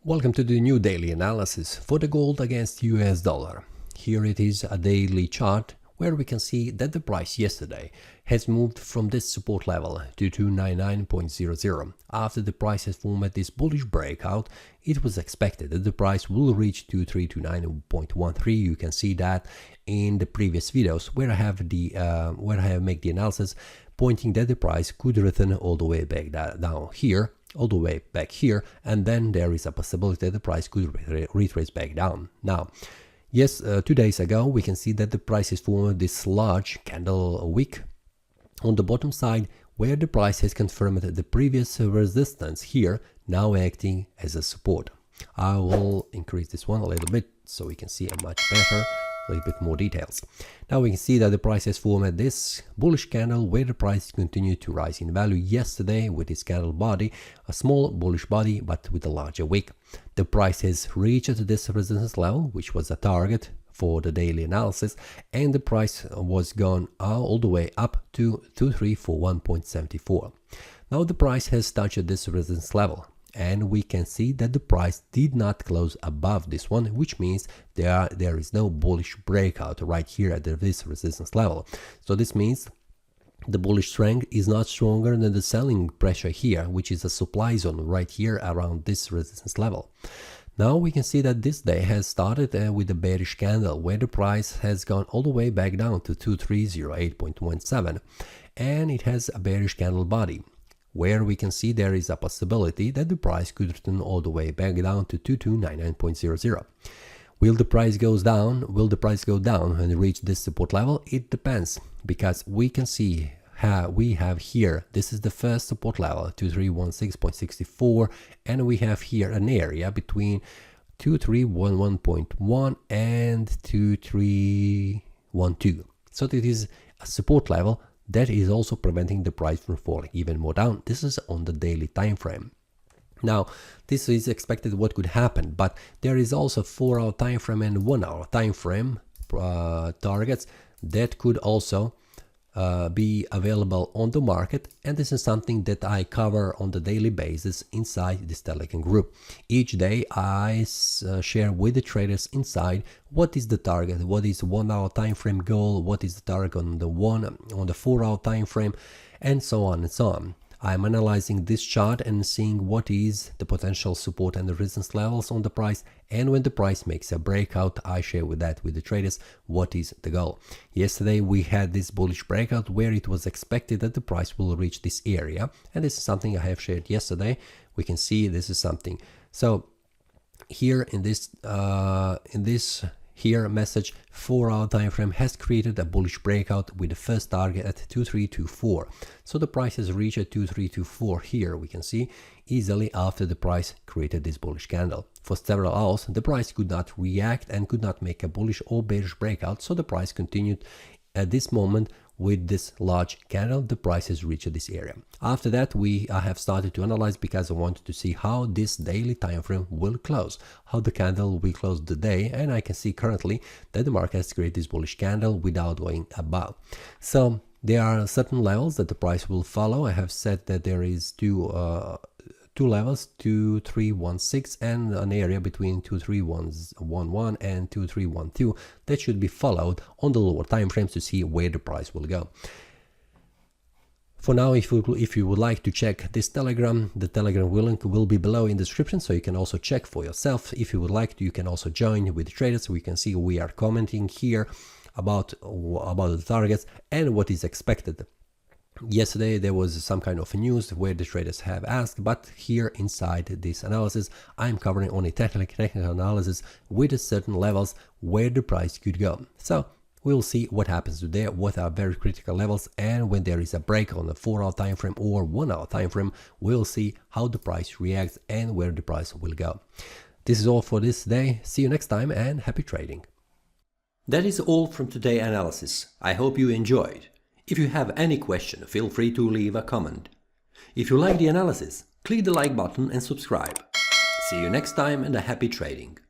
Welcome to the new daily analysis for the gold against US dollar. Here it is a daily chart where we can see that the price yesterday has moved from this support level to 299.00. After the price has formed this bullish breakout, it was expected that the price will reach 2329.13. You can see that in the previous videos where I have made the analysis pointing that the price could return all the way back down here, all the way back here, and then there is a possibility that the price could retrace back down. Now, yes, 2 days ago we can see that the price is formed this large candle wick on the bottom side where the price has confirmed the previous resistance here, now acting as a support. I will increase this one a little bit so we can see a much better, a little bit more details. Now we can see that the price has formed this bullish candle where the price continued to rise in value yesterday with this candle body, a small bullish body but with a larger wick. The price has reached this resistance level, which was a target for the daily analysis, and the price was gone all the way up to 2341.74. Now the price has touched this resistance level, and we can see that the price did not close above this one, which means there is no bullish breakout right here at this resistance level. So this means the bullish strength is not stronger than the selling pressure here, which is a supply zone right here around this resistance level. Now we can see that this day has started with a bearish candle where the price has gone all the way back down to 2308.17, and it has a bearish candle body where we can see there is a possibility that the price could return all the way back down to 2299.00. Will the price go down? Will the price go down and reach this support level? It depends, because we can see how we have here, this is the first support level, 2316.64, and we have here an area between 2311.1 and 2312. So it is a support level that is also preventing the price from falling even more down. This is on the daily time frame. Now, this is expected what could happen, but there is also 4-hour time frame and 1-hour time frame targets that could also be available on the market, and this is something that I cover on the daily basis inside this Telegram group. Each day I share with the traders inside what is the target, what is 1-hour time frame goal, what is the target on the 4-hour time frame, and so on and so on. I'm analyzing this chart and seeing what is the potential support and the resistance levels on the price, and when the price makes a breakout, I share with the traders what is the goal. Yesterday we had this bullish breakout where it was expected that the price will reach this area, and this is something I have shared yesterday. We can see this is something. So here in this message, 4-hour time frame has created a bullish breakout with the first target at 2324. So the price has reached 2324 here, we can see easily after the price created this bullish candle. For several hours the price could not react and could not make a bullish or bearish breakout, so the price continued at this moment with this large candle. The price has reached this area. After that I have started to analyze, because I wanted to see how this daily time frame will close, how the candle will close the day, and I can see currently that the market has created this bullish candle without going above. So there are certain levels that the price will follow. I have said that there is two levels, 2316 and an area between 2311 and 2312 that should be followed on the lower time frames to see where the price will go. For now, if you would like to check this Telegram, the Telegram link will be below in the description, so you can also check for yourself. If you would like to, you can also join with the traders. We can see we are commenting here about the targets and what is expected. Yesterday there was some kind of news where the traders have asked, but here inside this analysis I'm covering only technical analysis with certain levels where the price could go. So we'll see what happens today, what are very critical levels, and when there is a break on the 4-hour time frame or 1-hour time frame, we'll see how the price reacts and where the price will go. This is all for this day. See you next time and happy trading. That is all from today's analysis. I hope you enjoyed. If you have any question, feel free to leave a comment. If you like the analysis, click the like button and subscribe. See you next time and a happy trading.